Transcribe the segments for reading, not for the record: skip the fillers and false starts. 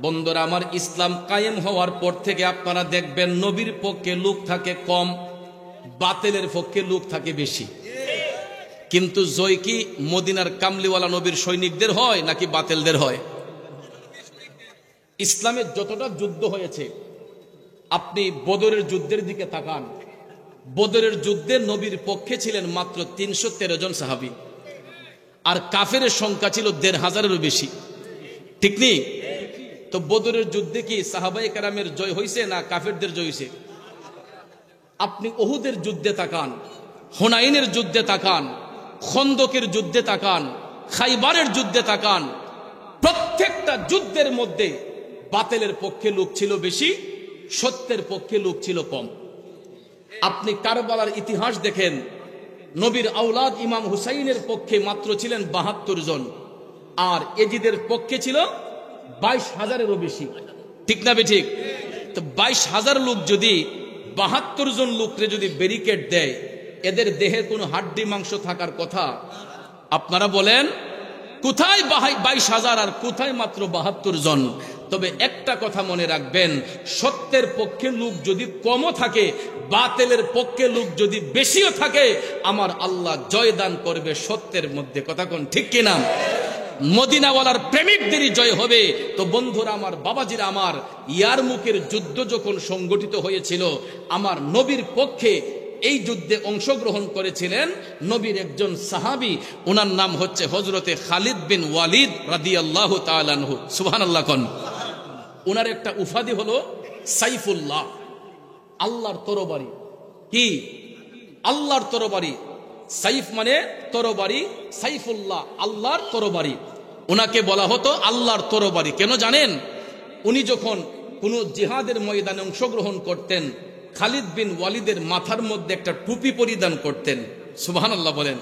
বন্ধুরা আমার, ইসলাম কায়েম হওয়ার পর থেকে আপনারা দেখবেন নবীর পক্ষে লোক থাকে কম, বাতিলের পক্ষে লোক থাকে বেশি। কিন্তু জয় কি মদিনার কামলিওয়ালা নবীর সৈনিকদের হয় নাকি বাতিলদের হয়? ইসলামের যতটা যুদ্ধ হয়েছে, আপনি বদরের যুদ্ধের দিকে তাকান। বদরের যুদ্ধে নবীর পক্ষে ছিলেন মাত্র 313 জন সাহাবী, আর কাফের সংখ্যা ছিল 1500-এরও বেশি। ঠিক নেই? তো বদরের যুদ্ধে কি সাহাবায়ে কেরামের জয় হয়েছে না কাফেরদের জয় হয়েছে? আপনি উহুদের যুদ্ধে তাকান, হুনাইনের যুদ্ধে তাকান, খন্দকের যুদ্ধে তাকান, খাইবারের যুদ্ধে তাকান। প্রত্যেকটা যুদ্ধের মধ্যে বাতিলের পক্ষে লোক ছিল বেশি, সত্যের পক্ষে লোক ছিল কম। আপনি কারবালার ইতিহাস দেখেন, নবীর আওলাদ ইমাম হুসাইনের পক্ষে মাত্র ছিলেন 72 জন, আর এজিদের পক্ষে ছিল 22,000-এরও বেশি। ঠিক না বেঠিক? তো 22,000 লোক যদি 72 জন লোকরে যদি ব্যারিকেড দেয়, এদের দেহে কোনো হাড্ডি মাংস থাকার কথা? আপনারা বলেন কোথায় 22,000 আর কোথায় মাত্র 72 জন? তবে একটা কথা মনে রাখবেন, সত্যের পক্ষে লোক যদি কমও থাকে, বাতিলের পক্ষে লোক যদি বেশিও থাকে, আমার আল্লাহ জয়দান করবে সত্যের মধ্যে। কথা কোন ঠিক কিনা? মদিনাওয়ালার প্রেমিকদেরই জয় হবে। তো বন্ধুরা আমার, বাবাজিরা আমার, ইয়ারমুকের যুদ্ধ যখন সংগঠিত হয়েছিল, আমার নবীর পক্ষে এই যুদ্ধে অংশগ্রহণ করেছিলেন নবীর একজন সাহাবী, ওনার নাম হচ্ছে হযরতে খালিদ বিন ওয়ালিদ রাদিয়াল্লাহু তাআলা আনহু। সুবহানাল্লাহ কোন। ওনার একটা উপাধি হলো সাইফুল্লাহ, আল্লাহর তরবারি। কি? আল্লাহর তরবারি। সাইফ মানে তরবারি, সাইফুল্লাহ আল্লাহর তরবারি। ওনাকে বলা হতো আল্লাহর তরবারি। কেন জানেন? উনি যখন কোনো জিহাদের ময়দানে অংশগ্রহণ করতেন, খালিদ বিন ওয়ালিদের মাথার মধ্যে একটা টুপি পরিধান করতেন। সুবহানাল্লাহ বলেন।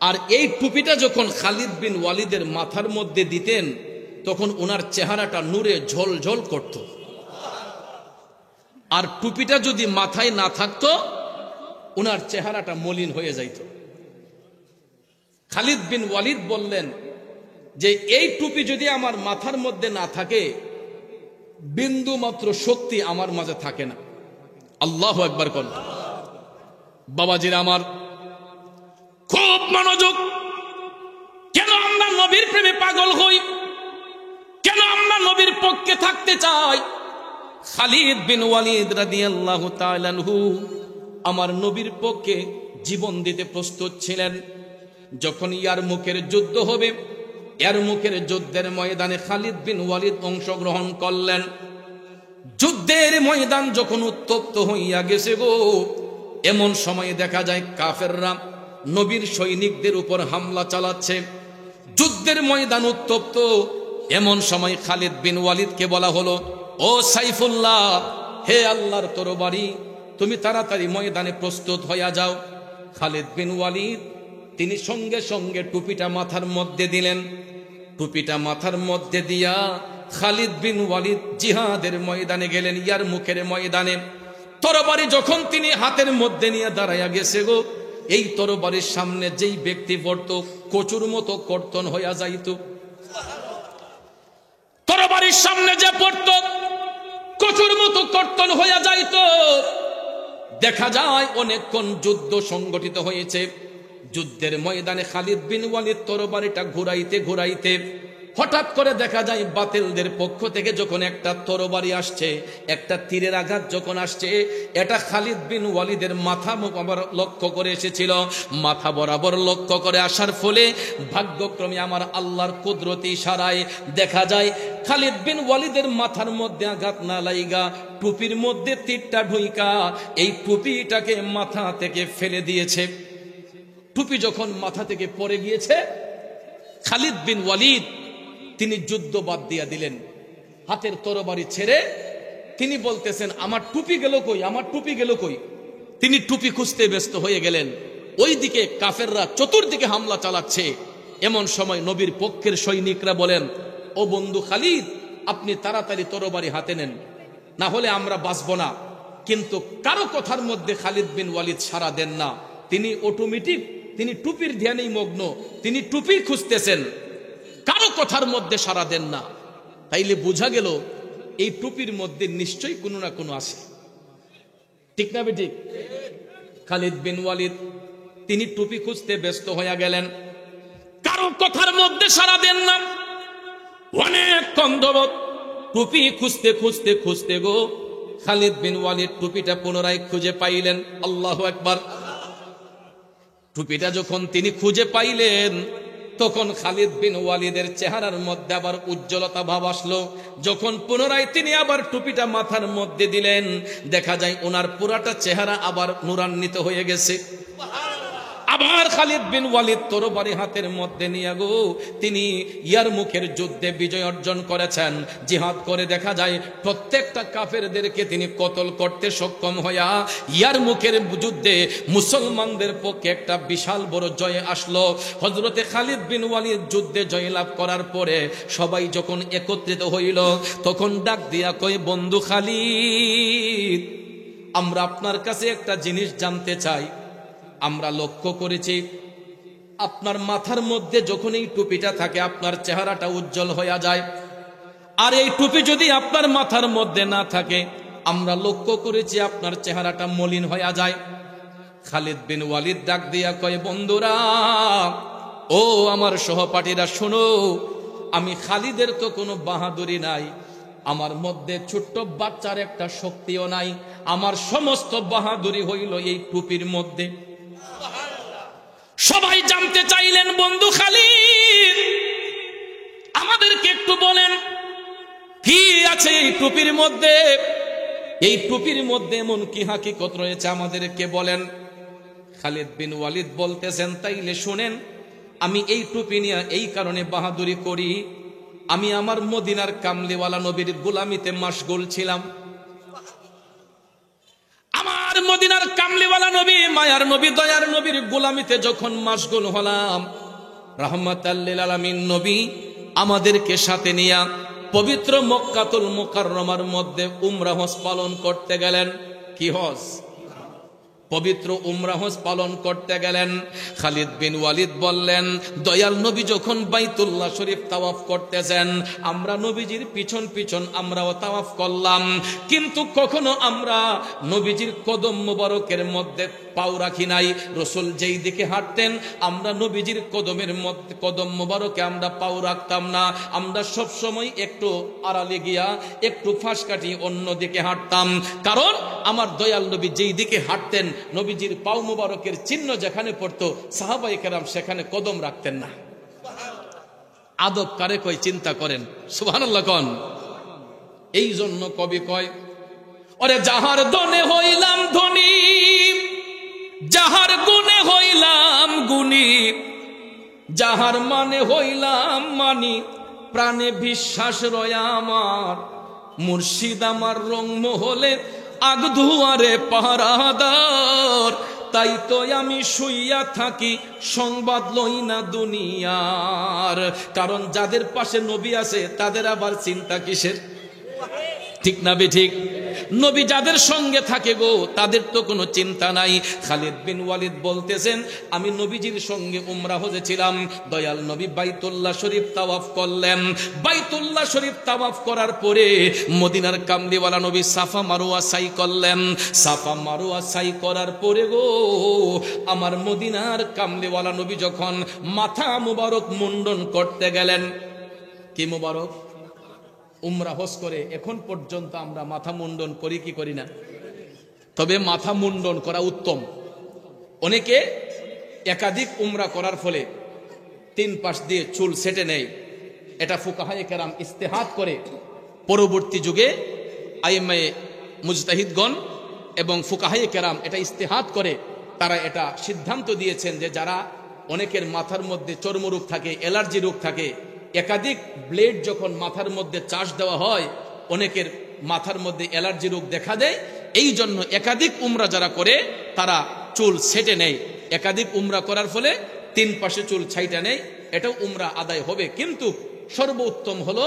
আর এই টুপিটা যখন খালিদ বিন ওয়ালিদের মাথার মধ্যে দিতেন, তখন ওনার চেহারাটা নূরে ঝলঝল করত। আর টুপিটা যদি মাথায় না থাকতো, ওনার চেহারাটা মলিন হয়ে যাইত। খালিদ বিন ওয়ালিদ বললেন যে এই টুপি যদি আমার মাথার মধ্যে না থাকে, বিন্দু মাত্র শক্তি আমার মাঝে থাকে না। আল্লাহু আকবার কোন। বাবাজিরা আমার, খুব মনোযোগ। কেন আমরা নবীর প্রেমে পাগল হই? কেন আমরা নবীর পক্ষে থাকতে চাই? খালিদ বিন ওয়ালিদ রাদিয়াল্লাহু তাআলা আনহু আমার নবীর পক্ষে জীবন দিতে প্রস্তুত ছিলেন। যখন ইয়ারমুকের যুদ্ধ হবে, ইয়ারমুকের যুদ্ধের ময়দানে খালিদ বিন ওয়ালিদ অংশগ্রহণ করলেন। যুদ্ধের ময়দান যখন উত্তপ্ত হইয়া গেছে গো, এমন সময় দেখা যায় কাফেররা নবীর সৈনিকদের উপর হামলা চালাচ্ছে। যুদ্ধের ময়দান উত্তপ্ত। এমন সময় খালিদ বিন ওয়ালিদকে বলা হলো, ও সাইফুল্লাহ, হে আল্লাহর তরবারি, তুমি তাড়াতাড়ি ময়দানে প্রস্তুত হইয়া যাও। খালিদ বিন ওয়ালিদ তিনি সঙ্গে সঙ্গে টুপিটা মাথার মধ্যে দিলেন। টুপিটা মাথার মধ্যে দিয়া খালিদ বিন ওয়ালিদ জিহাদের ময়দানে গেলেন, ইয়ারমুকের ময়দানে। তরবারি যখন তিনি হাতের মধ্যে নিয়ে দাঁড়াইয়া গেছে গো, এই তরবারির সামনে যেই ব্যক্তি পড়তো, কচুর মতো কর্তন হইয়া যাইত। তরবারির সামনে যে পড়তো, কচুর মতো কর্তন হইয়া যাইত। দেখা যায় অনেকক্ষণ যুদ্ধ সংগঠিত হয়েছে। যুদ্ধের ময়দানে খালিদ বিন ওয়ালিদ তরবারিটা ঘুরাইতে ঘুরাইতে হঠাৎ করে দেখা যায় বাতিলদের পক্ষ থেকে যখন একটা তরবারি আসছে, একটা তীরের আঘাত যখন আসছে, এটা খালিদ বিন ওয়ালিদের মাথা বরাবর লক্ষ্য করে এসেছিল। মাথা বরাবর লক্ষ্য করে আসার ফলে ভাগ্যক্রমে আমার আল্লাহর কুদরতি ইশারায় দেখা যায় খালিদ বিন ওয়ালিদের মাথার মধ্যে আঘাত না লাইগা টুপির মধ্যে তীরটা ঢুইকা এই টুপিটাকে মাথা থেকে ফেলে দিয়েছে। টুপি যখন মাথা থেকে পড়ে গিয়েছে, খালিদ বিন ওয়ালিদ তিনি যুদ্ধ বাদ দিয়া দিলেন। হাতের তরবারি ছেড়ে তিনি বলতেছেন, আমার টুপি গেল কই, আমার টুপি গেল কই। তিনি টুপি খুঁজতে ব্যস্ত হয়ে গেলেন। ওইদিকে কাফেররা চতুর্দিকে হামলা চালাচ্ছে। এমন সময় নবীর পক্ষের সৈনিকরা বলেন, ও বন্ধু খালিদ, আপনি তাড়াতাড়ি তরবারি হাতে নেন, না হলে আমরা বাঁচব না। কিন্তু কারো কথার মধ্যে খালিদ বিন ওয়ালিদ সাড়া দেন না। তিনি অটোমেটিক, তিনি টুপির ধ্যানেই মগ্ন, তিনি টুপি খুঁজতেছেন, কারো কথার মধ্যে সাড়া দেন না। তাইলে বোঝা গেল এই টুপির মধ্যে নিশ্চয়ই কোনো না কোনো আছে, ঠিক না বেঠিক? খালিদ বিন ওয়ালিদ তিনি টুপি খুঁজতে ব্যস্ত হয়ে গেলেন, কারো কথার মধ্যে সাড়া দেন না, অনেক কন্দবত টুপি খুঁজতে খুঁজতে খুঁজতে গো খালিদ বিন ওয়ালিদ টুপিটা পুনরায় খুঁজে পাইলেন। আল্লাহু আকবার। টুপিটা যখন তিনি খুঁজে পাইলেন তখন খালিদ বিন ওয়ালিদের চেহারার মধ্যে আবার উজ্জ্বলতা ভাব আসলো। যখন পুনরায় তিনি আবার টুপিটা মাথার মধ্যে দিলেন, দেখা যায় ওনার পুরাটা চেহারা আবার নূরান্বিত হয়ে গেছে। আবার খালিদ বিন ওয়ালিদ তরবারি হাতের মধ্যে নিয়ে গো তিনি ইয়ারমুখের যুদ্ধে বিজয় অর্জন করেছেন। জিহাদ করে দেখা যায় প্রত্যেকটা কাফেরদেরকে তিনি কতল করতে সক্ষম হইয়া ইয়ারমুখের যুদ্ধে মুসলমানদের পক্ষে একটা বিশাল বড় জয় আসলো। হযরতে খালিদ বিন ওয়ালিদ যুদ্ধে জয়লাভ করার পরে সবাই যখন একত্রিত হইল তখন ডাক দিয়া কয়, বন্ধু খালিদ, আমরা আপনার কাছে একটা জিনিস জানতে চাই। আমরা লক্ষ্য করেছি আপনার মাথার মধ্যে যখন এই টুপিটা থাকে আপনার চেহারাটা উজ্জ্বল হয়ে যায়, আর এই টুপি যদি আপনার মাথার মধ্যে না থাকে আমরা লক্ষ্য করেছি আপনার চেহারাটা মলিন হয়ে যায়। খালিদ বিন ওয়ালিদ ডাক দিয়া কয়, বন্ধুরা ও আমার সহপাঠীরা শোনো, আমি খালিদের তো কোনো বাহাদুরি নাই, আমার মধ্যে ছোট্ট বাচ্চার একটা শক্তিও নাই, আমার সমস্ত বাহাদুরি হইল এই টুপির মধ্যে। সবাই জানতে চাইলেন, বন্ধু খালিদ আমাদেরকে একটু বলেন কি আছে এই টুপির মধ্যে, এই টুপির মধ্যে এমন কি হাকিকত রয়েছে আমাদেরকে বলেন। খালিদ বিন ওয়ালিদ বলতেছেন, তাইলে শুনেন, আমি এই টুপি নিয়ে এই কারণে বাহাদুরি করি, আমি আমার মদিনার কামলিওয়ালা নবীর গোলামিতে মাশগুল ছিলাম। আমার মদিনার কামলিওয়ালা নবী, মায়ার নবী, দয়ার নবীর গোলামিতে যখন মাশগুল হলাম, রাহমাতাল লিল আলামিন নবী আমাদেরকে সাথে নিয়া পবিত্র মক্কাতুল মুকাররমার মধ্যে উমরা হজ পালন করতে গেলেন। কি হজ? পবিত্র উমরা হজ পালন করতে গেলেন। খালিদ বিন ওয়ালিদ বললেন, দয়াল নবী যখন বাইতুল্লাহ শরীফ তাওয়াফ করতেছেন, আমরা নবীজির পিছন পিছন আমরাও তাওয়াফ করলাম, কিন্তু কখনো আমরা নবীজির কদম মুবারকের মধ্যে পাও রাখি নাই। রাসূল যেই দিকে হাঁটতেন আমরা নবীজির কদমের মধ্যে, কদম মুবারকে আমরা পাও রাখতাম না, আমরা সব সময় একটু আড়ালে গিয়া একটু ফাঁস কাটি অন্য দিকে হাঁটতাম। কারণ আমার দয়াল নবী যেই দিকে হাঁটতেন নবীজির পাও মুবারকের চিহ্ন যেখানে পড়তো সাহাবায়ে কেরাম সেখানে কদম রাখতেন না। আদব কারে কয় চিন্তা করেন, সুবহানাল্লাহ কোন। এই জন্য কবি কয়, ওরে যাহার দনে হইলাম ধনী, যাহার গুণে হইলাম গুণী, যাহার মানে হইলাম মানি, প্রাণে বিশ্বাস রয়া আমার, মুর্শিদ আমার রং মহলে আগ ধুয়ারে পাহারাদার, তাই তো আমি শুইয়া থাকি সংবাদ লই না দুনিয়ার। কারণ যাদের পাশে নবী আছে তাদের আবার চিন্তা কিসের, ঠিক না বেঠিক? নবী যাদের সঙ্গে থাকে গো তাদের তো কোনো চিন্তা নাই। খালিদ বিন ওয়ালিদ বলতেছেন, আমি নবীজির সঙ্গে উমরা হজে ছিলাম, দয়াল নবী বাইতুল্লাহ শরীফ তাওয়াফ করলেন। বাইতুল্লাহ শরীফ তাওয়াফ করার পরে মদিনার কামলিওয়ালা নবী সাফা মারওয়া সাই করলেন। সাফা মারওয়া সাই করার পরে গো আমার মদিনার কামলিওয়ালা নবী যখন মাথা মুবারক মুন্ডন করতে গেলেন, কি মুবারক? উমরা হজ করে এখন পর্যন্ত আমরা মাথা মুন্ডন করি কি করি না? তবে মাথা মুন্ডন করা উত্তম। অনেকে একাধিক উমরা করার ফলে তিন পাশ দিয়ে চুল সেটে নেয়, এটা ফুকাহায়ে কেরাম ইস্তেহাদ করে পরবর্তী যুগে আইম্মায়ে মুজতাহিদগণ এবং ফুকাহায়ে কেরাম এটা ইস্তেহাদ করে তারা এটা সিদ্ধান্ত দিয়েছেন যে যারা অনেকের মাথার মধ্যে চর্মরোগ থাকে, অ্যালার্জি রোগ থাকে, একাধিক ব্লেড যখন মাথার মধ্যে চাষ দেওয়া হয় অনেকের মাথার মধ্যে অ্যালার্জি রোগ দেখা দেয়। এই জন্য একাধিক উমরা যারা করে তারা চুল সেটে নেয়। একাধিক উমরা করার ফলে তিন পাশে চুল ছাইটা নেয়, এটাও উমরা আদায় হবে। কিন্তু সর্বোত্তম হলো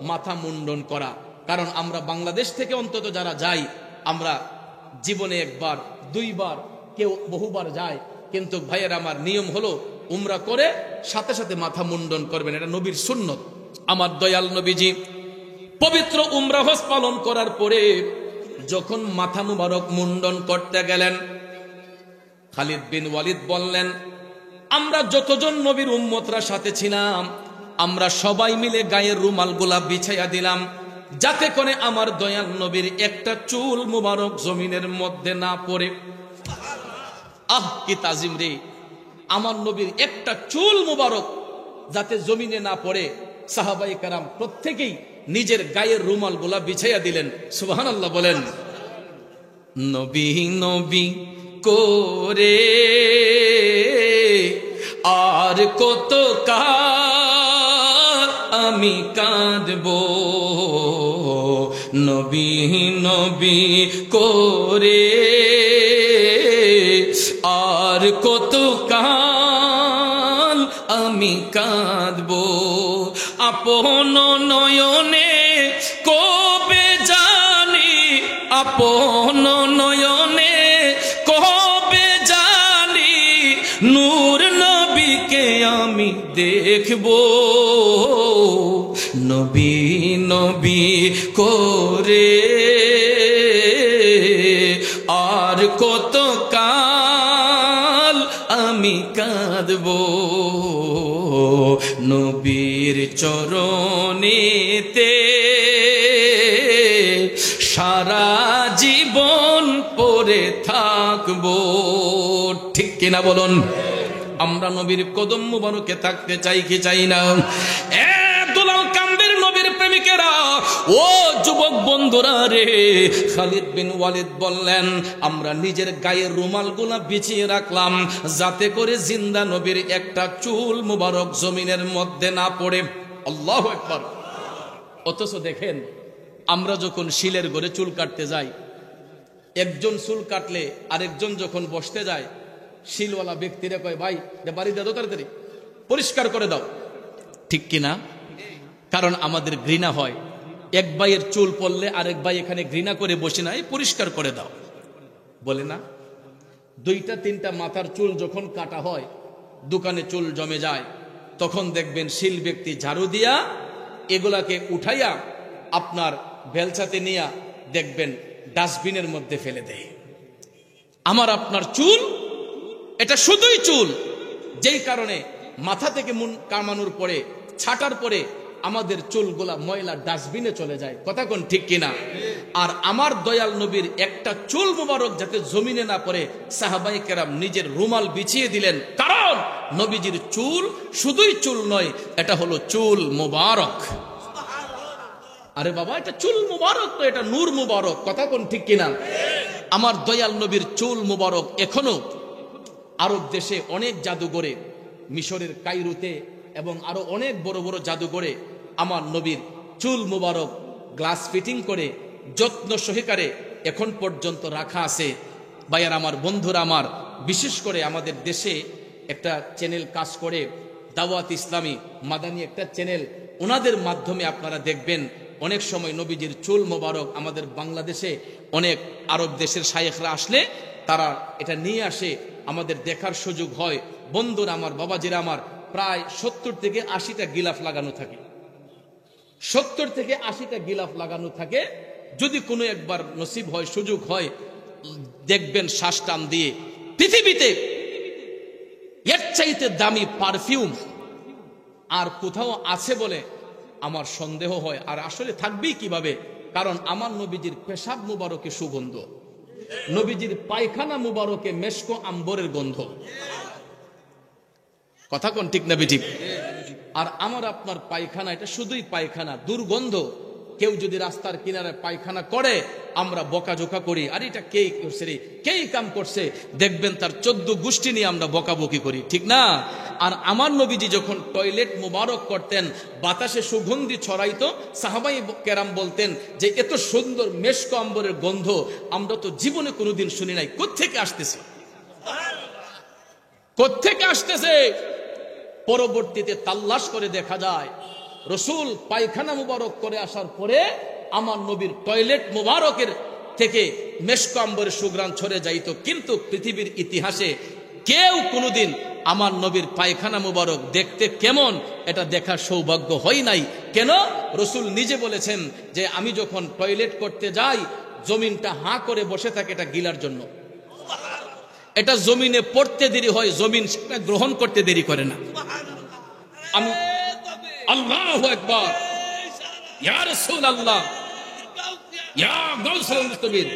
মাথা মুন্ডন করা। কারণ আমরা বাংলাদেশ থেকে অন্তত যারা যাই, আমরা জীবনে একবার দুইবার কেউ বহুবার যায়, কিন্তু ভাইয়ের আমার নিয়ম হলো উমরা করে সাথে সাথে মাথা মুন্ডন করবেন, এটা নবীর সুন্নত। আমার দয়াল নবীজি পবিত্র উমরা হজ পালন করার পরে যখন মাথা মুবারক মুন্ডন করতে গেলেন, খালিদ বিন ওয়ালিদ বললেন, আমরা যতজন নবীর উম্মতরা সাথে ছিলাম আমরা সবাই মিলে গায়ের রুমালগুলা বিছাইয়া দিলাম, যাতে করে আমার দয়াল নবীর একটা চুল মুবারক জমিনের মধ্যে না পড়ে। আহ কি তাজিম রে! আমার নবীর একটা চুল মুবারক যাতে জমিনে না পড়ে, সাহাবায়ে কেরাম প্রত্যেকেই নিজের গায়ের রুমালগুলা বিছাইয়া দিলেন। সুবহানাল্লাহ বলেন। নবী নবী করে আর কত কাল আমি কাঁদবো, নবী নবী করে আর কত কাল আমি কাঁদবো, আপন নয়নে কবে জানি, আপন নয়নে কবে জানি নূর নবীকে আমি দেখবো, নবী নবী করে আর কত কাল আমি কাঁদবো, নবীর চরণেতে সারা জীবন পড়ে থাকবো। ঠিক কিনা বলুন? আমরা নবীর কদম মুবারকে থাকতে চাই কি চাই না? দুলাল কান্দের নবীর প্রেমিকেরা, ও যুবক বন্ধুরা রে, খালিদ বিন ওয়ালিদ বললেন, আমরা নিজের গায়ের রুমালগুলা বিছিয়ে রাখলাম যাতে করে জিন্দা নবীর একটা চুল মুবারক জমিনের মধ্যে না পড়ে। আল্লাহু আকবার। অথচ দেখেন, আমরা যখন শিলের ঘরে চুল কাটতে যাই, একজন চুল কাটলে আরেকজন যখন বসতে যায়, শিলওয়ালা ব্যক্তিরা কয়, ভাই বাড়ি দাও তাড়াতাড়ি, পরিষ্কার করে দাও। ঠিক কিনা? কারণ আমাদের ঘৃণা হয়, এক ভাইয়ের চুল পড়লে আরেক ভাই এখানে ঘৃণা করে বসে নাই, পরিষ্কার করে দাও বলে না? দুইটা তিনটা মাথার চুল যখন কাটা হয়, দোকানে চুল জমে যায়, তখন দেখবেন শিল ব্যক্তি ঝাড়ু দিয়া এগুলাকে উঠাইয়া আপনার বেলচাতে নিয়ে দেখবেন ডাস্টবিনের মধ্যে ফেলে দেয়। আমার আপনার চুল, এটা শুধুই চুল, যেই কারণে মাথা থেকে মুন কামানোর পরে, ছাটার পরে আমাদের চুলগুলা ময়লা ডাস্টবিনে চলে যায়। কথা কোন ঠিক কিনা? আর আমার দয়াল নবীর একটা চুল মুবারক যাতে জমিনে না পড়ে, সাহাবায়ে কেরাম নিজের রুমাল বিছিয়ে দিলেন। কারণ নবীজির চুল শুধুই চুল নয়, এটা হলো চুল মুবারক। আরে বাবা, এটা চুল মুবারক তো, এটা নূর মুবারক। কথা কোন ঠিক কিনা? আমার দয়াল নবীর চুল মুবারক এখনো আরব দেশে অনেক জাদুঘরে, মিশরের কায়রোতে এবং আরো অনেক বড় বড় জাদুঘরে আমার নবীর চুল মুবারক গ্লাস ফিটিং করে যত্ন সহকারে এখন পর্যন্ত রাখা আছে। ভাইয়ার আমার, বন্ধুরা আমার, বিশেষ করে আমাদের দেশে একটা চ্যানেল কাজ করে, দাওয়াত ইসলামী মাদানী একটা চ্যানেল, ওনাদের মাধ্যমে আপনারা দেখবেন অনেক সময় নবীজির চুল মোবারক আমাদের বাংলাদেশে অনেক আরব দেশের শায়েখরা আসলে তারা এটা নিয়ে আসে, আমাদের দেখার সুযোগ হয়। বন্ধুরা আমার, বাবাজিরা আমার, প্রায় 70 থেকে 80টা গিলাফ লাগানো থাকে, 70 থেকে 80টা গিলাফ লাগানো থাকে। যদি কোনো একবার নসিব হয়, সুযোগ হয়, দেখবেন শ্বাস টান দিয়ে পৃথিবীতে এর চাইতে দামি পারফিউম আর কোথাও আছে বলে আমার সন্দেহ হয়। আর আসলে থাকবেই কিভাবে? কারণ আমার নবীজির পেশাব মুবারকে সুগন্ধ, নবীজির পায়খানা মুবারকে মেশক আম্বরের গন্ধ। কথা কোন ঠিক না বেঠিক? আর আমার আপনার পায়খানা, এটা শুধুই পায়খানা, দুর্গন্ধ। কেউ যদি রাস্তার কিনারে পায়খানা করে, আমরা বকাঝোকা করি, আর এটা কে করছে রে, কে কাম করছে, দেখবেন তার 14 গোষ্ঠী নিয়ে আমরা বকাবকি করি, ঠিক না? আর আমার নবীজি যখন টয়লেট মুবারক করতেন, বাতাসে সুগন্ধি ছড়াইতো, সাহাবাই কেরাম বলতেন যে এত সুন্দর মেশক আম্বরের গন্ধ আমরা তো জীবনে কোনোদিন শুনি নাই। কোত্থেকে আসতেছে, কোত্থেকে আসতেছে? পরবর্তীতে তাল্লাশ করে দেখা যায়, রসুল পায়খানা মুবারক করে আসার পরে আমার নবীর টয়লেট মুবারকের থেকে মেশক আম্বরের সুঘ্রাণ ছড়ে যাইত। কিন্তু পৃথিবীর ইতিহাসে কেউ কোনোদিন আমার নবীর পায়খানা মুবারক দেখতে কেমন এটা দেখার সৌভাগ্য হয় নাই। কেন? রসুল নিজে বলেছেন যে আমি যখন টয়লেট করতে যাই জমিনটা হাঁ করে বসে থাকে এটা গিলার জন্য। এটা জমিনে পড়তে দেরি হয়, জমিন সেটা গ্রহণ করতে দেরি করে না। আমি আল্লাহু আকবার, ইয়া রাসূলুল্লাহ, ইয়া গাউসুল মুস্তাবির,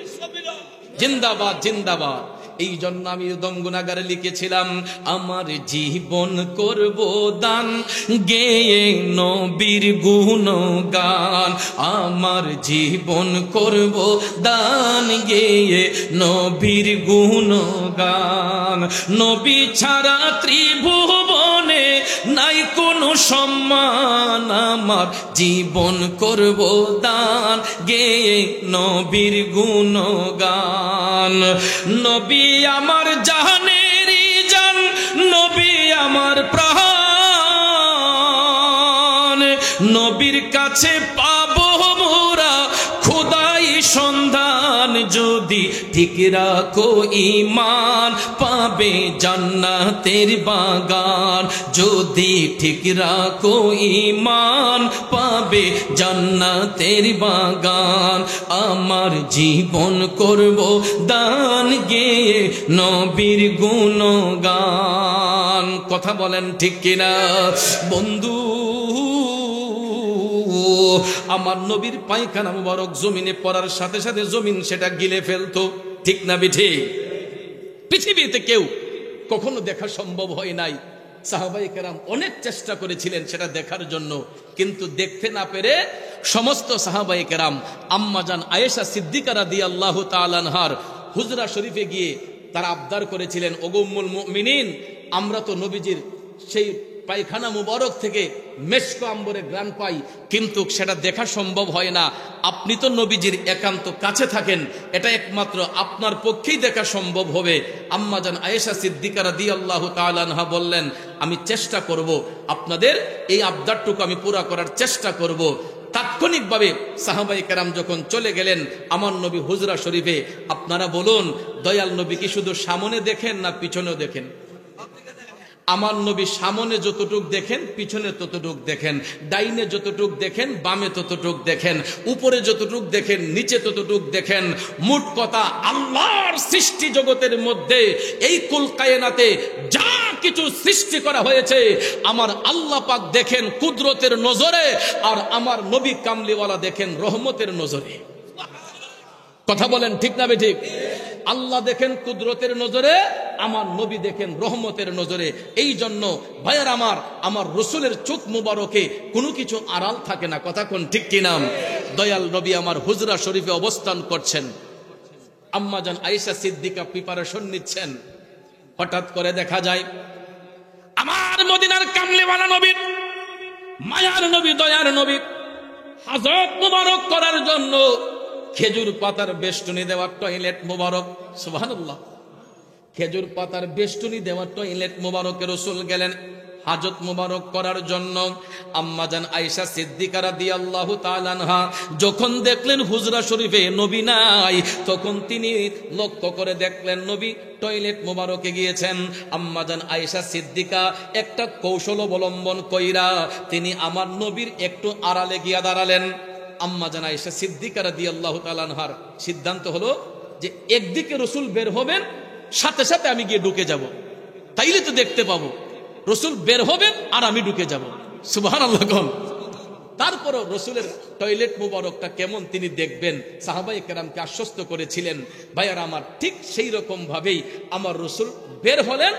জিন্দাবাদ জিন্দাবাদ। এই জন্য আমি উদম গুনাহগারে লিখেছিলাম, আমার জীবন করব দান গেয়ে নবীর গুণগান, আমার জীবন করব দান গেয়ে নবীর গুণগান। নবী ছাড়া ত্রিভুবনে নাই কোনো সম্মান, আমার জীবন করব দান গেয়ে নবীর গুণগান। নবী আমার জাহানেরই জান, নবী আমার প্রাণ, নবীর কাছে পাবো মোরা খোদাই সন্ধান। যদি ঠিক রাখো ঈমান পাবে জান্নাতের বাগান, যদি ঠিক রাখো ঈমান পাবে জান্নাতের বাগান। আমার জীবন করব দান গেয়ে নবীর গুণগান। কথা বলেন ঠিক কিনা বন্ধু? আমার নবীর পায়খানা মুবারক জমিনে পড়ার সাথে সাথে জমিন সেটা গিলে ফেলতো, ঠিক না বিঠি? পৃথিবীতে কেউ কখনো দেখা সম্ভব হয় নাই। সাহাবায়ে কেরাম অনেক চেষ্টা করেছিলেন সেটা দেখার জন্য, কিন্তু দেখতে না পেরে সমস্ত সাহাবায়ে কেরাম আম্মাজান আয়েশা সিদ্দিকা রাদিয়াল্লাহু তাআলা আনহার হুজরা শরীফে গিয়ে তারা আবদার করেছিলেন, ওগো উম্মুল মুমিনিন, আমরা তো নবীজির সেই পায়খানা মুবারক থেকে মেশক আম্বরে গ্রান পাই, কিন্তু সেটা দেখা সম্ভব হয় না। আপনি তো নবীজির একান্ত কাছে থাকেন, এটা একমাত্র আপনার পক্ষেই দেখা সম্ভব হবে। আম্মাজান আয়েশা সিদ্দিকা রাদিয়াল্লাহু তাআলা আনহা বললেন, আমি চেষ্টা করব, আপনাদের এই আবদারটুকু আমি পুরা করার চেষ্টা করব। তাৎক্ষণিকভাবে সাহাবায়ে কেরাম যখন চলে গেলেন আমার নবী হুজরা শরীফে, আপনারা বলুন দয়াল নবী কি শুধু সামনে দেখেন না পিছনেও দেখেন? আমার নবী সামনে যতটুক দেখেন পিছনে ততটুক দেখেন, ডাইনে যতটুক দেখেন বামে ততটুক দেখেন, উপরে যতটুক দেখেন নিচে ততটুক দেখেন। মোট কথা আল্লাহর সৃষ্টি জগতের মধ্যে এই কুল কায়নাতে যা কিছু সৃষ্টি করা হয়েছে আমার আল্লাহ পাক দেখেন কুদরতের নজরে, আর আমার নবী কামলিওয়ালা দেখেন রহমতের নজরে। কথা বলেন ঠিক না বেঠিক? আল্লাহ দেখেন কুদরতের নজরে, আমার নবী দেখেন রহমতের নজরে। এই জন্য ভাইয়ার আমার রসুলের চোখ মুবারকে কোনো কিছু আড়াল থাকে না। কথা কোন ঠিক কিনা? দয়াল নবী আমার হুজরা শরীফে অবস্থান করছেন, আম্মাজান আয়েশা সিদ্দিকা প্রিপারেশন নিচ্ছেন। হঠাৎ করে দেখা যায় আমার মদিনার কামলিওয়ালা নবী, মায়ার নবী, দয়ার নবী হাজত মুবারক করার জন্য খেজুর পাতার বেষ্টনী দেওয়া টয়লেট মুবারক, সুবহানাল্লাহ, খেজুর পাতার বেষ্টনী দেওয়া টয়লেট মুবারকে রসুল গেলেন হাজত মুবারক করার জন্য। আম্মাজান আয়েশা সিদ্দিকা রাদিয়াল্লাহু তাআলা আনহা যখন দেখলেন হুজরা শরীফে নবী নাই, তখন তিনি লক্ষ্য করে দেখলেন নবী টয়লেট মুবারকে গিয়েছেন। আম্মাজান আয়েশা সিদ্দিকা একটা কৌশল অবলম্বন কইরা তিনি আমার নবীর একটু আড়ালে গিয়া দাঁড়ালেন। আম্মাজান আয়েশা সিদ্দিকা রাদিয়াল্লাহু তাআলা আনহার সিদ্ধান্ত হলো যে একদিকে রসুল বের হবেন, সাথে সাথে আমি গিয়ে ঢুকে যাব, তাইলে তো দেখতে পাবো। রসুল বের হবেন আর আমি ঢুকে যাব, সুবহানাল্লাহ। তারপরও রসুলের টয়লেট মুবারকটা কেমন তিনি দেখবেন, সাহাবায়ে কেরামকে আশ্বস্ত করেছিলেন। ভাইয়ার আমার, ঠিক সেই রকম ভাবেই আমার রসুল বের হলেন,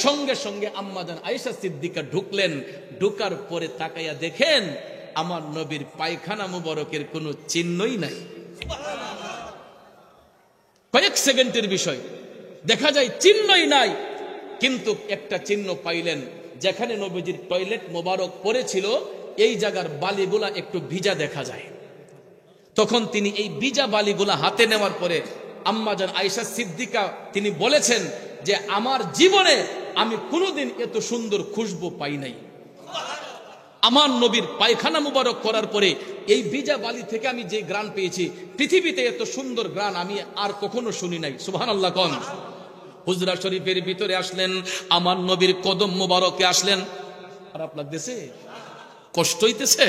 সঙ্গে সঙ্গে আম্মাজান আয়েশা সিদ্দিকা ঢুকলেন। ঢুকার পরে তাকাইয়া দেখেন আমার নবীর পায়খানা মুবারকের কোনো চিহ্নই নাই। কয়েক সেকেন্ডের বিষয়, দেখা যায় চিহ্নই নাই, কিন্তু একটা চিহ্ন পাইলেন, যেখানে নবীজির টয়লেট মোবারক পড়েছিল এই জায়গার বালিগুলা একটু ভিজা দেখা যায়। তখন তিনি এই ভিজা বালিগুলা হাতে নেওয়ার পরে আম্মাজান আয়েশা সিদ্দিকা তিনি বলেছেন যে আমার জীবনে আমি কোনোদিন এত সুন্দর খুশবু পাই নাই। আমার নবীর পায়খানা মুবারক করার পরে এই ভিজা বালি থেকে আমি যে গ্রান পেয়েছি, পৃথিবীতে এত সুন্দর গ্রান আমি আর কখনো শুনি নাই। সুবহানাল্লাহ। কোন হুজরা শরীফের ভিতরে আসলেন, আমার নবীর কদম মুবারকে আসলেন। খারাপ লাগতেছে? কষ্ট হইতেছে?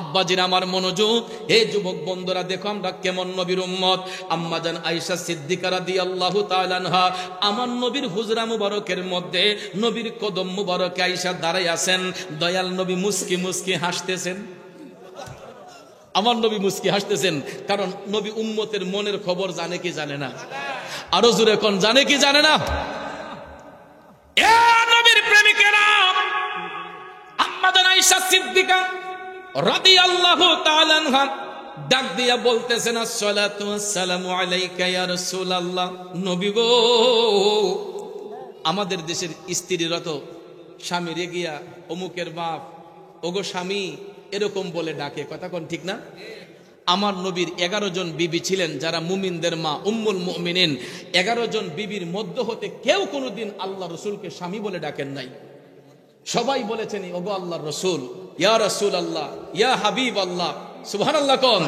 আব্বাজির আমার মনোযোগ, হে যুবক বন্ধুরা, দেখো আমরা কেমন নবীর উম্মত। আম্মাজান আয়েশা সিদ্দিকা রাদিয়াল্লাহু তাআলা আনহা আমার নবীর হুজরা মুবারকের মধ্যে নবীর কদম মুবারকে আয়েশা দাঁড়াই আছেন। দয়াল নবী মুস্কি মুস্কি হাসতেছেন। আমার নবী মুস্কি হাসতেছেন, কারণ নবী উম্মতের মনের খবর জানে কি জানে না? আরো জোরে কোন, জানে কি জানে না? এ নবীর প্রেমিকেরা, আম্মাজান আয়েশা সিদ্দিকা রাদিয়াল্লাহু তাআলা আনহা ডাক দিয়া বলতেছেন, আসসালাতু ওয়াসসালামু আলাইকা ইয়া রাসূলুল্লাহ। নবী গো, আমাদের দেশের স্ত্রীরা তো স্বামী রেগিয়া অমুকের বাপ, ওগো স্বামী এরকম বলে ডাকে, কথা কোন ঠিক না? আমার নবীর 11 জন বিবি ছিলেন যারা মুমিনদের মা, উম্মুল মুমিনিন। 11 জন বিবির মধ্য হতে কেউ কোনোদিন আল্লাহ রসুলকে স্বামী বলে ডাকেন নাই। সবাই বলেছেন ওগো আল্লাহর রসুল, ইয়া রাসূলুল্লাহ, ইয়া হাবিব আল্লাহ। সুবহানাল্লাহ কোন?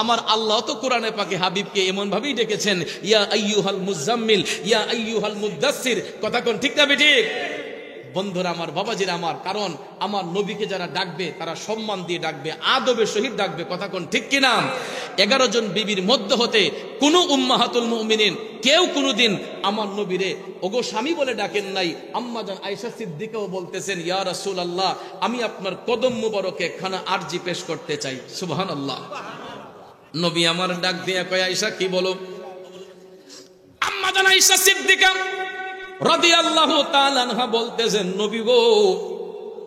আমার আল্লাহ তো কোরআনে পাকে হাবিবকে এমন ভাবেই ডেকেছেন, ইয়া আইয়ুহাল মুজাম্মিল, ইয়া আইয়ুহাল মুদাসসির, কথা কোন ঠিক না ঠিক? বন্ধুরা আমার, বাবাজিরা আমার, কারণ আমার নবীকে যারা ডাকবে তারা সম্মান দিয়ে ডাকবে, আদবের সহিত ডাকবে, কথা কোন ঠিক কিনা? 11 জন বিবির মধ্য হতে কোন উম্মাহাতুল মুমিনিন কেউ কোনোদিন আমার নবীরে ওগো স্বামী বলে ডাকেন নাই। আম্মাজান আয়েশা সিদ্দিকাও বলতেছেন, ইয়া রাসূলুল্লাহ, আমি আপনার কদম মুবারকে একখানা আরজি পেশ করতে চাই। সুবহানাল্লাহ। নবী আমার ডাক দিয়ে কয়, আয়েশা কি বলো? আম্মাজান আয়েশা সিদ্দিকা রাদিয়াল্লাহু তাআলা আনহা বলতেছেন, নবী গো,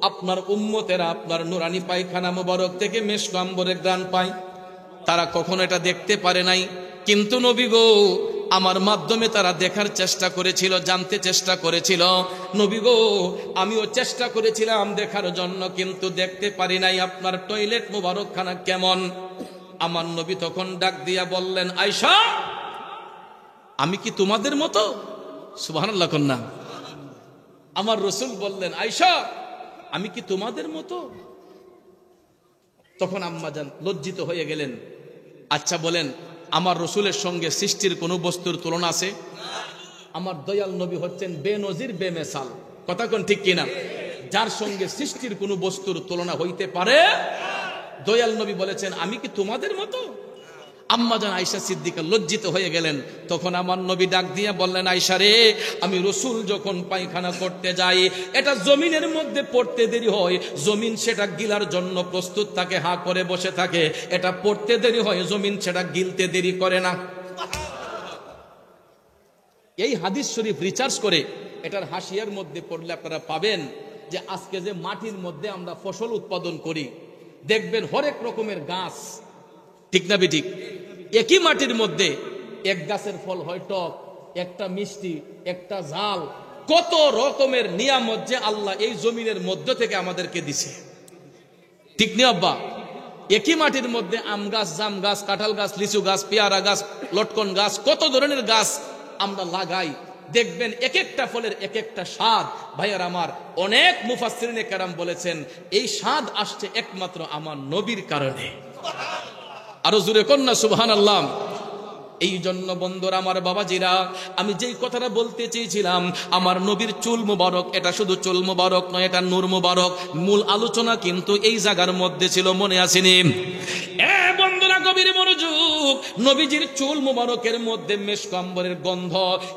আপনার উম্মতেরা আপনার নুরানি পায়খানা মুবারক থেকে মেশক আম্বরের ঘ্রাণ পায়। তারা কখনো এটা দেখতে পারে নাই, কিন্তু নবী গো, আমার মাধ্যমে তারা দেখার চেষ্টা করেছিল, জানতে চেষ্টা করেছিল। নবী গো, আমিও চেষ্টা করেছিলাম দেখার জন্য, কিন্তু দেখতে পারি নাই আপনার টয়লেট মুবারকখানা কেমন। আমার নবী তখন ডাক দিয়া বললেন, আয়েশা, আমি কি তোমাদের মতো? সুবহানাল্লাহ কন্যা। আমার রসুল বললেন, আয়েশা, আমি কি তোমাদের মতো? তখন আম্মাজান লজ্জিত হয়ে গেলেন। আচ্ছা বলেন, আমার রসুলের সঙ্গে সৃষ্টির কোন বস্তুর তুলনা আছে? আমার দয়াল নবী হচ্ছেন বেনজির বেমেসাল, কথা কোন ঠিক কিনা? যার সঙ্গে সৃষ্টির কোন বস্তুর তুলনা হইতে পারে। দয়াল নবী বলেছেন, আমি কি তোমাদের মতো? আম্মাজান আয়েশা সিদ্দিকা লজ্জিত হয়ে গেলেন। তখন আমার নবী ডাক দিয়ে বললেন, আয়েশা রে, আমি রসুল যখন পায়খানা করতে যাই, এটা জমিনের মধ্যে পড়তে দেরি হয়, জমিন সেটা গিলার জন্য প্রস্তুত থাকে, হা করে বসে থাকে। এটা পড়তে দেরি হয়, জমিন সেটা গিলতে দেরি করে না। এই হাদিস শরীফ রিসার্চ করে এটার হাসিয়ার মধ্যে পড়লে আপনারা পাবেন যে আজকে যে মাটির মধ্যে আমরা ফসল উৎপাদন করি, দেখবেন হরেক রকমের গাছ, ঠিক না বেঠিক? একই মাটির মধ্যে এক গাছের ফল হয় টক, একটা মিষ্টি, একটা ঝাল, কত রকমের নিয়ামত যে আল্লাহ এই জমিনের মধ্য থেকে আমাদেরকে দিছে, ঠিক না আব্বা? একই মাটির মধ্যে আম গাছ, জাম গাছ, কাঁঠাল গাছ, লিচু গাছ, পেয়ারা গাছ, লটকন গাছ, কত ধরনের গাছ আমরা লাগাই। দেখবেন এক একটা ফলের এক একটা স্বাদ। ভাইয়ার আমার, অনেক মুফাসসিরিনে কেরাম বলেছেন এই স্বাদ আসছে একমাত্র আমার নবীর কারণে। আরো জোরে কন্যা সুবহানাল্লাহ। এই জন্য বন্ধুরা আমার, বাবাজিরা, আমি যেই কথাটা বলতে চেয়েছিলাম, আমার নবীর চুল মুবারক, এটা শুধু চুল মুবারক নয়, এটা নূর মুবারক। মূল আলোচনা কিন্তু এই জায়গার মধ্যে ছিল, মনে আসেনি? বন্ধুরা গভীর মনোযোগ, নবীজির চুল মুবারকের মধ্যে মেশক আম্বরের গন্ধ।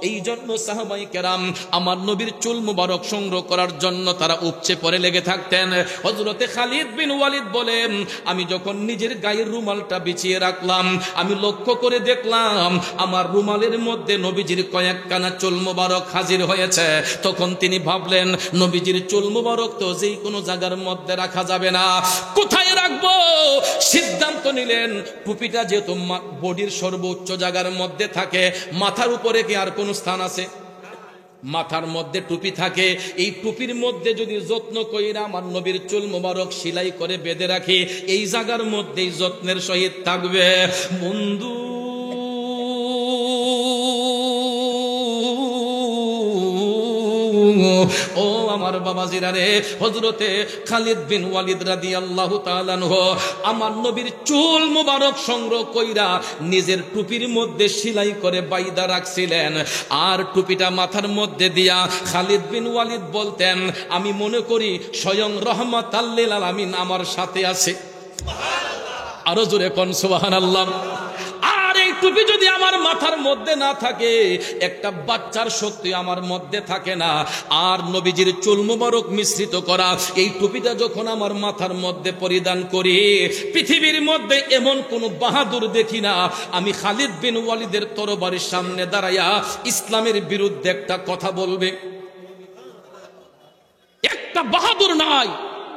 এই জন্য সাহাবায়ে কেরাম আমার নবীর চুল মুবারক সংগ্রহ করার জন্য তারা উপচে পড়ে লেগে থাকতেন। হযরতে খালিদ বিন ওয়ালিদ বলেন, আমি যখন নিজের গায়ের রুমালটা বিছিয়ে রাখলাম, আমি লক্ষ্য করে দেখলাম আমার রুমালের মধ্যে নবীজির কয়েকখানা চুল মুবারক হাজির হয়েছে। তখন তিনি ভাবলেন, নবীজির চুল মুবারক তো যেই কোনো জায়গার মধ্যে রাখা যাবে না, কোথায় রাখবো? সিদ্ধান্ত নিলেন, টুপিটা যেহেতু বডির সর্বোচ্চ জায়গার মধ্যে থাকে, মাথার উপরে কি আর কোন স্থান আছে? মাথার মধ্যে টুপি থাকে, এই টুপির মধ্যে যদি যত্ন কইরা আমার নবীর চুল মুবারক সেলাই করে বেঁধে রাখি, এই জায়গার মধ্যেই যত্নের সহিত থাকবে। বন্ধু, ও আমার বাবাজিরা রে, হযরতে খালিদ বিন ওয়ালিদ রাদিয়াল্লাহু তাআলা আনহু আমার নবীর চুল মুবারক সংগ্রহ কইরা নিজের টুপির মধ্যে সেলাই করে বাইদা রাখছিলেন। আর টুপিটা মাথার মধ্যে দিয়া খালিদ বিন ওয়ালিদ বলতেন, আমি মনে করি স্বয়ং রহমাতাল লিল আলামিন আমার সাথে আছে। আরো জোরে কোন সুবহানাল্লাহ। আর এই টুপি যদি আমার মাথার মধ্যে না থাকে, একটা বাচ্চার শক্তি আমার মধ্যে থাকে না। আর নবীজির চুল মুবারক মিশ্রিত করা এই টুপিটা যখন আমার মাথার মধ্যে পরিধান করি, পৃথিবীর মধ্যে এমন কোন বাহাদুর দেখি না আমি খালিদ বিন ওয়ালিদের তরবারির সামনে দাঁড়াইয়া ইসলামের বিরুদ্ধে একটা কথা বলবে। একটা বাহাদুর নাই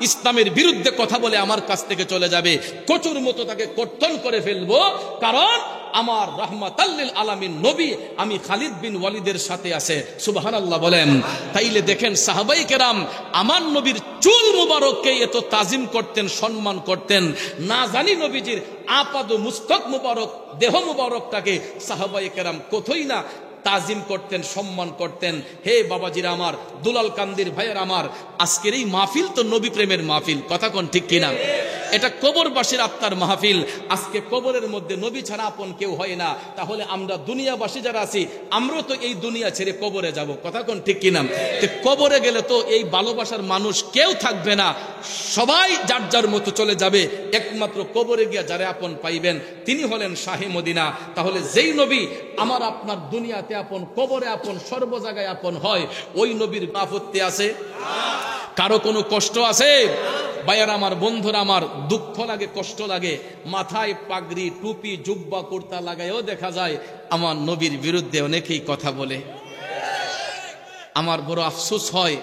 ইসলামের বিরুদ্ধে কথা বলে আমার কাছ থেকে চলে যাবে, কচুর মতো তাকে কর্তন করে ফেলবো। কারণ আমার রাহমাতাল লিল আলামিন নবী আমি খালিদ বিন ওয়ালিদের সাথে আছে। সুবহানাল্লাহ বলেন। তাইলে দেখেন সাহাবায়ে কেরাম আমার নবীর চুল মুবারককে এত তাজিম করতেন, সম্মান করতেন। না জানি নবীজির আপাদ মুস্তক মুবারক দেহ মুবারকটাকে সাহাবায়ে কেরাম কতই না তাজিম করতেন, সম্মান করতেন। হে বাবাজিরা আমার, দুলাল কান্দির ভাইয়ের আমার, আজকের এই মাহফিল তো নবী প্রেমের মাহফিল, কথা কোন ঠিক কিনা? এটা কবরবাসীর আত্মার মাহফিল। আজকে কবরের মধ্যে নবী ছাড়া আপন কেউ হয় না। তাহলে আমরা দুনিয়াবাসী যারা আছি, আমরাও তো এই দুনিয়া ছেড়ে কবরে যাব, কথা কোন ঠিক কিনা? কবরে গেলে তো এই ভালোবাসার মানুষ কেউ থাকবে না, সবাই যার যার মতো চলে যাবে। একমাত্র কবরে গিয়া যারা আপন পাইবেন তিনি হলেন শাহে মদিনা। তাহলে যেই নবী আমার আপনার দুনিয়াতে আপন, কবরে আপন, সর্ব জায়গায় আপন হয়, ওই নবীর আপত্তি আছে? কারো কোনো কষ্ট আছে? ভাইয়ার আমার, বন্ধুরা আমার, দুঃখ লাগে, কষ্ট লাগে। মাথায় পাগড়ি, টুপি, জুব্বা, কুর্তা লাগায়ও দেখা যায় আমার নবীর বিরুদ্ধে অনেকেই কথা বলে। আমার বড় আফসোস হয়,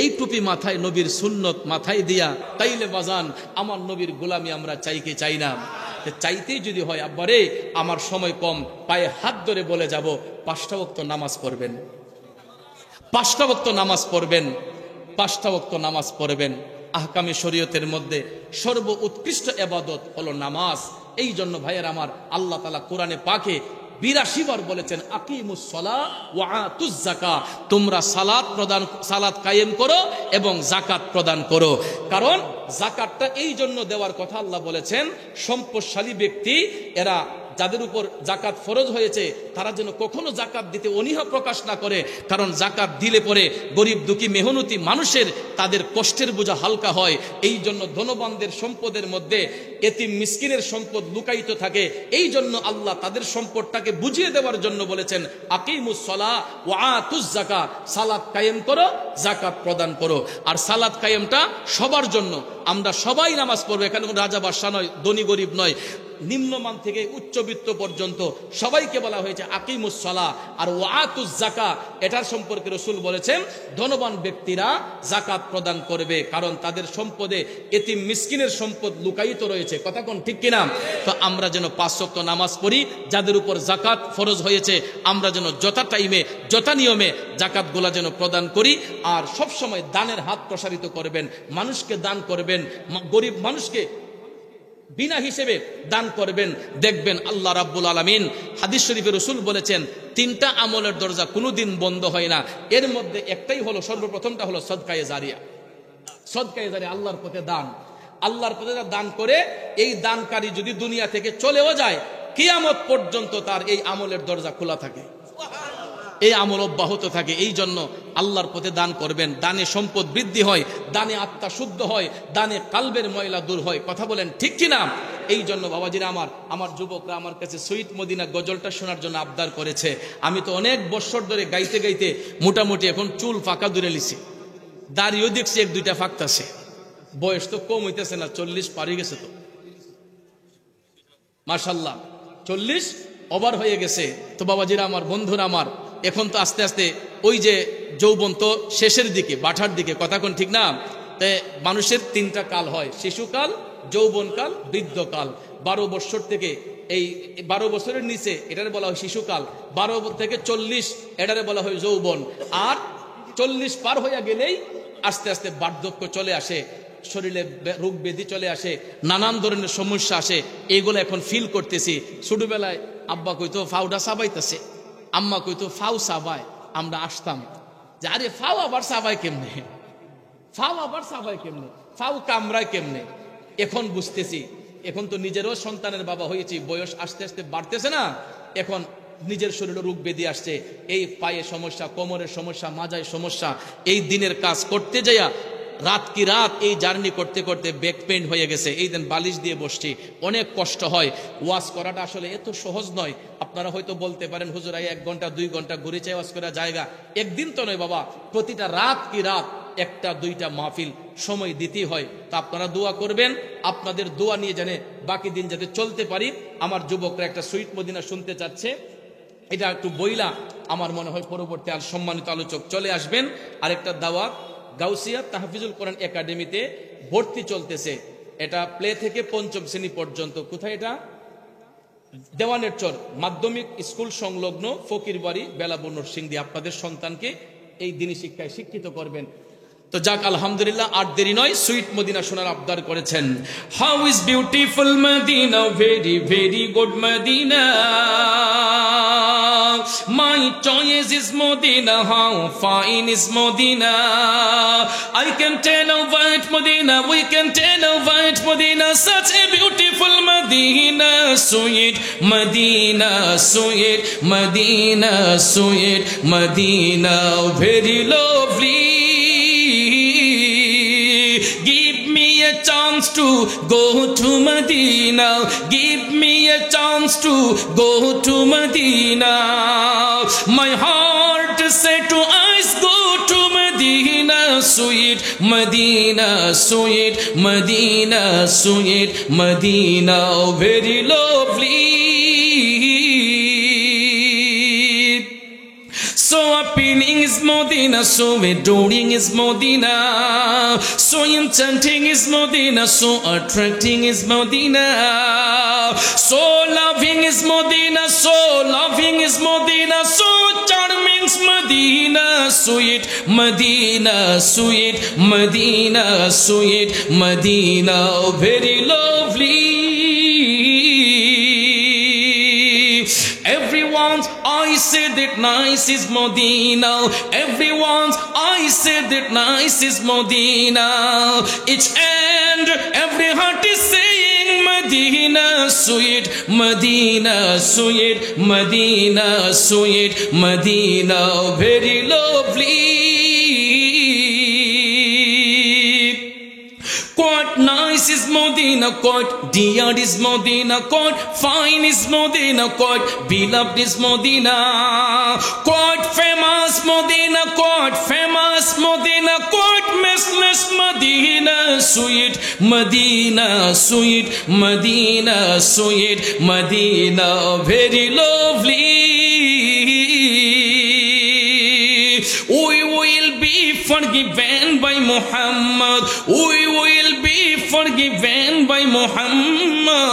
এই টুপি মাথায় নবীর সুন্নত মাথায় দিয়া, তাইলে বাজান আমার নবীর গোলামি আমরা চাইকে চাই না। চাইতেই যদি হয়, আব্বারে আমার সময় কম, পায়ে হাত ধরে বলে যাব, 5টা ওয়াক্ত নামাজ পড়বেন, 5টা ওয়াক্ত নামাজ পড়বেন, 5টা ওয়াক্ত নামাজ পড়বেন। আহকামে শরীয়তের মধ্যে সর্ব উৎকৃষ্ট ইবাদত হলো নামাজ। এই জন্য ভাইয়ের আমার, আল্লাহ তাআলা কোরআনে পাকে 82 বার বলেছেন, আকিমুস সালাহ ওয়া আতুজ যাকাত, তোমরা সালাত কায়েম করো এবং যাকাত প্রদান করো। কারণ যাকাতটা এই জন্য দেওয়ার কথা আল্লাহ বলেছেন, সম্পদশালী ব্যক্তি এরা যাদের উপর যাকাত ফরজ হয়েছে তারা যেন কখনো যাকাত দিতে অনীহা প্রকাশ না করে। কারণ যাকাত দিলে পরে গরিব দুঃখী মেহনতি মানুষের তাদের কষ্টের বোঝা হালকা হয়। এই জন্য ধনবানদের সম্পদের মধ্যে এতিম মিসকিনের সম্পদ লুকায়িত থাকে। এই জন্য আল্লাহ তাদের সম্পদটাকে বুঝিয়ে দেওয়ার জন্য বলেছেন, আকিমুস সালাহ ওয়া আতুজ যাকাত, সালাত কায়েম করো, যাকাত প্রদান করো। আর সালাত কায়েমটা সবার জন্য, আমরা সবাই নামাজ পড়বো। এখানে কোনো রাজা বাদশা নয়, ধনী গরিব নয়, নিম্নমান থেকে উচ্চবিত্ত পর্যন্ত সবাইকে বলা হয়েছে আকিমুস সালাহ। আর ওয়াতুজ যাকাত, এটার সম্পর্কে রাসূল বলেছেন ধনবান ব্যক্তিরা যাকাত প্রদান করবে, কারণ তাদের সম্পদে এতিম মিসকিনের সম্পদ লুকায়িত রয়েছে, কথা কোন ঠিক কিনা? তো আমরা যেন 5 ওয়াক্ত নামাজ পড়ি, যাদের উপর যাকাত ফরজ হয়েছে আমরা যেন যথা টাইমে যথা নিয়মে যাকাতগুলা যেন প্রদান করি। আর সব সময় দানের হাত প্রসারিত করবেন, মানুষকে দান করবেন, গরিব মানুষকে বিনা হিসেবে দান করবেন। দেখবেন আল্লাহ রাব্বুল আলামিন, হাদিস শরীফে রাসূল বলেছেন 3টা আমলের দরজা কোনোদিন বন্ধ হয় না। এর মধ্যে একটাই হলো, সর্বপ্রথমটা হলো সদকায়ে জারিয়া। সদকায়ে জারিয়া আল্লাহর পথে দান। আল্লাহর পথে দান করে এই দানকারী যদি দুনিয়া থেকে চলেও যায়, কিয়ামত পর্যন্ত তার এই আমলের দরজা খোলা থাকে, এই আমল অব্যাহত থাকে। এই জন্য আল্লাহর পথে দান করবেন। দানে সম্পদ বৃদ্ধি হয়, দানে আত্মা শুদ্ধ হয়, দানে কালবের ময়লা দূর হয়, কথা বলেন ঠিক কিনা? এই জন্য বাবাজিরা আমার যুবকরা আমার কাছে শহীদ মদিনা গজলটা শোনার জন্য আবদার করেছে। আমি তো অনেক বছর ধরে গাইতে গাইতে মোটামুটি এখন চুল ফাঁকা দূরে লিছি, দাড়িও দেখছি 1-2টা ফাঁকতাছে। বয়স তো কম হইতেছে না, 40 পারি গেছে তো, মাশাআল্লাহ 40 ওভার হয়ে গেছে। তো বাবাজিরা আমার, বন্ধুরা আমার, এখন তো আস্তে আস্তে ওই যে যৌবন তো শেষের দিকে, বাঠার দিকে, কথা কোন ঠিক না? তাই মানুষের 3টা কাল হয়, শিশুকাল, যৌবনকাল, বৃদ্ধকাল। 12 বছর থেকে এই 12 বছরের নিচে এটারে বলা হয় শিশুকাল, 12 থেকে 40 এটারে বলা হয় যৌবন। আর 40 পার হইয়া গেলেই আস্তে আস্তে বার্ধক্য চলে আসে, শরীরে রোগ ব্যাধি চলে আসে, নানান ধরনের সমস্যা আসে। এইগুলো এখন ফিল করতেছি। ছোটবেলায় আব্বা কইতো ফাউডা সাবাইতেছে, আম্মা কইতো ফাউ সাবায়, আমরা আসতাম যে আরে ফাও আবার সাবাই কেমনে, ফাও আবার সাবাই কেমনে, ফাও কামড়ায় কেমনে। এখন বুঝতেছি, এখন তো নিজেরও সন্তানের বাবা হয়েছি, বয়স আস্তে আস্তে বাড়তেছে না, এখন নিজের শরীরে রোগ বেঁধে আসছে, এই পায়ে সমস্যা, কোমরের সমস্যা, মাজায় সমস্যা। এই দিনের কাজ করতে যাইয়া রাত কি রাত এই জার্নি করতে করতে ব্যাক পেইন হয়ে গেছে। এই দিন বালিশ দিয়ে বসছি, অনেক কষ্ট হয়। ওয়াজ করাটা আসলে এত সহজ নয়। আপনারা হয়তো বলতে পারেন হুজুর 1 ঘন্টা 2 ঘন্টা ঘুরে চাই ওয়াজ করা জায়গা, একদিন তো নয় বাবা, প্রতিটা রাত কি রাত 1টা 2টা মাহফিল সময় দিতেই হয়। তা আপনারা দোয়া করবেন, আপনাদের দোয়া নিয়ে জানে বাকি দিন যাতে চলতে পারি। আমার যুবকরা একটা সুইট মদিনা শুনতে চাচ্ছে, এটা একটু বইলা আমার মনে হয় পরবর্তী আর সম্মানিত আলোচক চলে আসবেন। আরেকটা দাওয়াত, গাউসিয়া তাহফিজুল কোরআন একাডেমিতে ভর্তি চলতেছে, এটা প্লে থেকে 5ম শ্রেণী পর্যন্ত। কোথায় এটা? দেওয়ানের চর মাধ্যমিক স্কুল সংলগ্ন ফকিরবাড়ি, বেলাবুর নরসিংদী। আপনাদের সন্তানকে এই দিনী শিক্ষায় শিক্ষিত করবেন। তো যাক, আলহামদুলিল্লাহ, আর দেরি নয়, সুইট মদিনা শোনার আবদার করেছেন। How is beautiful Medina, very very good Medina, my choice is Medina, how fine is Medina. I can tell about Medina, we can tell about Medina, such a beautiful Medina, sweet Medina, sweet Medina, sweet Medina, very lovely. Give me a chance to go to Medina, give me a chance to go to Medina. My heart said to eyes, go to Medina, sweet Medina, sweet Medina, sweet Medina, very lovely. So appealing is Medina, so adoring is Medina, so enchanting is Medina, so attracting is Medina, so loving is Medina, so loving is Medina, so charming is Medina, sweet Medina, sweet Medina, sweet Medina, very lovely. Everyone's I say that nice is Medina, everyone's I say that nice is Medina, each and every heart is saying Medina, sweet Medina, sweet Medina, sweet Medina, very lovely. Quite nice is Medina, quite dear is Medina, quite fine is Medina, quite beloved is Medina, quite famous Medina, quite famous Medina, quite messless Medina, sweet Medina, sweet Medina, sweet Medina, very lovely. We will be forgiven by Muhammad, we will be forgiven by Muhammad.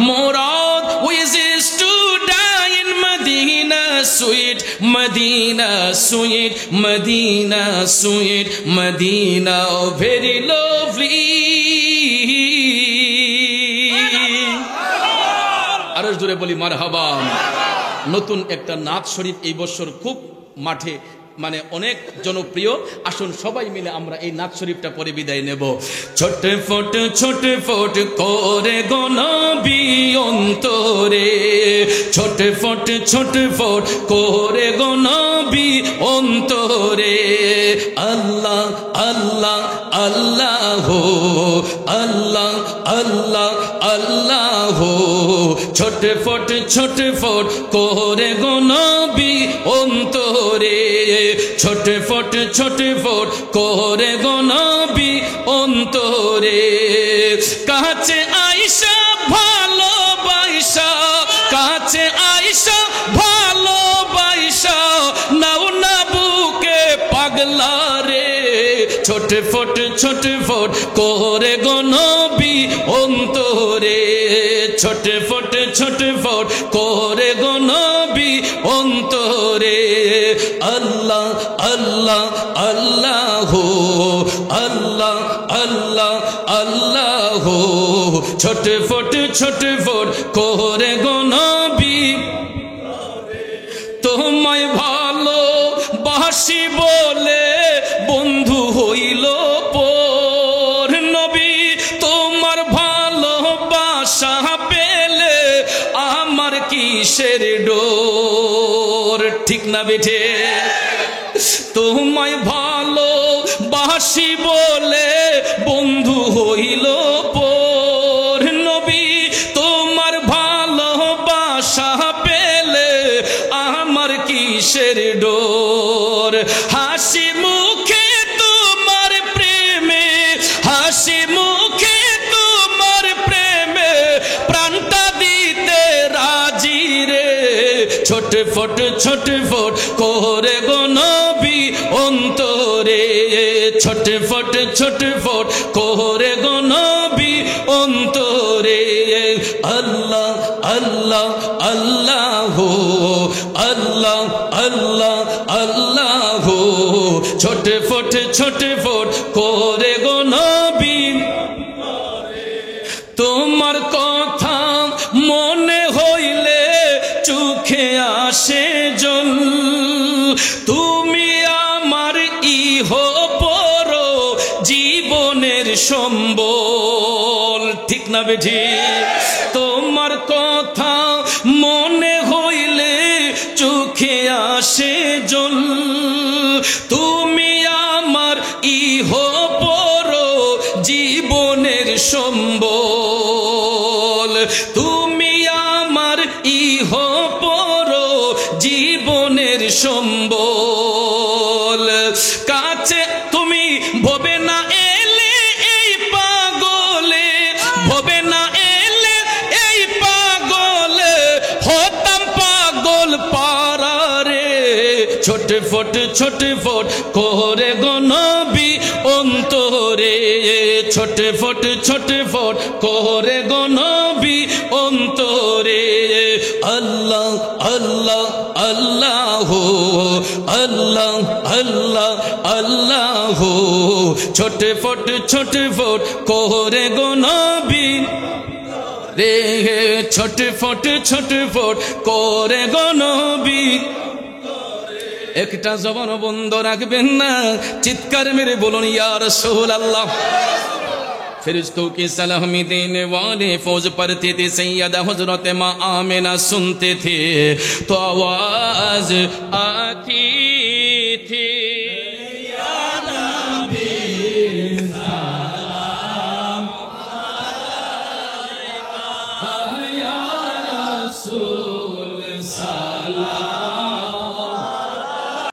Murad wishes to die in Medina, sweet Medina, sweet Medina, sweet Medina, very lovely. আরো জোরে বলি মারহাবা। নতুন একটা নাচ শরীফ এই বছর খুব মাঠে মানে অনেক জনপ্রিয়। আসুন সবাই মিলে আমরা এই নাচ শরীফটা পরে বিদায় নেব। ছটফট ছটফট করে গো নবী অন্তরে, ছটফট ছটফট করে গো নবী অন্তরে, আল্লাহ আল্লাহ আল্লাহ আল্লাহ আল্লাহ আল্লাহ, ছটফট ছটফট করে গো নবী অন্তরে, ছটফট ছটফট করে গো নবী অন্তরে, কাছে আইসা ভালোবাসা, কাছে আইসা ভালোবাসা, নাও না বুকে পাগলা রে, ছটফট ছটফট করে গো নবী অন্তরে, ছটফট ছটফট করে গো নবী অন্তরে, আল্লাহ আল্লাহ আল্লাহ আল্লাহ আল্লাহ আল্লাহ, ছটফট ছটফট করে গো নবী তোমায় ভালো বাসি বলে বন্ধু হইল পর। নবী তোমার ভালোবাসা পেলে আমার কিসের ডোর, ঠিক না বেঠে? তোমায় ভালোবাসি বলে বন্ধু হইল পর। নবী তোমার ভালোবাসা পেলে আমার কিসের ডোর। হাসি মুখে তোমার প্রেমে, হাসি মুখে তোমার প্রেমে প্রাণটা দিতে রাজি রে। ছটফট ছটফট করে গো নবী অন্তরে, ছটফট ছটফট করে গো নবী অন্তরে। আল্লাহ আল্লাহ আল্লাহ আল্লাহ আল্লাহ আল্লাহ, ছটফট ছটফট করে গো নবী। তোমার কথা মনে হইলে চোখে আসে জল। তুমি আমার ইহ পর জীবনের সম্বল, ঠিক না বেঠি? তোমার কথা মনে হইলে চোখে আসে জল। তুমি আমার ইহ পর জীবনের সম্বল। তুমি আমার ইহ পর জীবনের সম্বল। কাছে তুমি ভবে না এলে এই পাগলে, ভবে না এলে এই পাগলে হতাম পাগল পারারে। ছটফট ছটফট করে গো নবী অন্তরে, ছটফট ছটফট করে গো নবী অন্তরে। আল্লাহ আল্লাহ আল্লাহ আল্লাহ আল্লাহ আল্লাহ, ছটফট ছটফট করে গো নবী রে। ছটফট ছটফট করে গো নবী। একটা জবান বন্ধ রাখবেন না, চিৎকার মেরে বলুন ইয়া রাসূলুল্লাহ। फरिश्तों की सलामी देने वाले फौज पढ़ते थे, सैयदा हजरत माँ आमिना सुनते थे तो आवाज आती थी।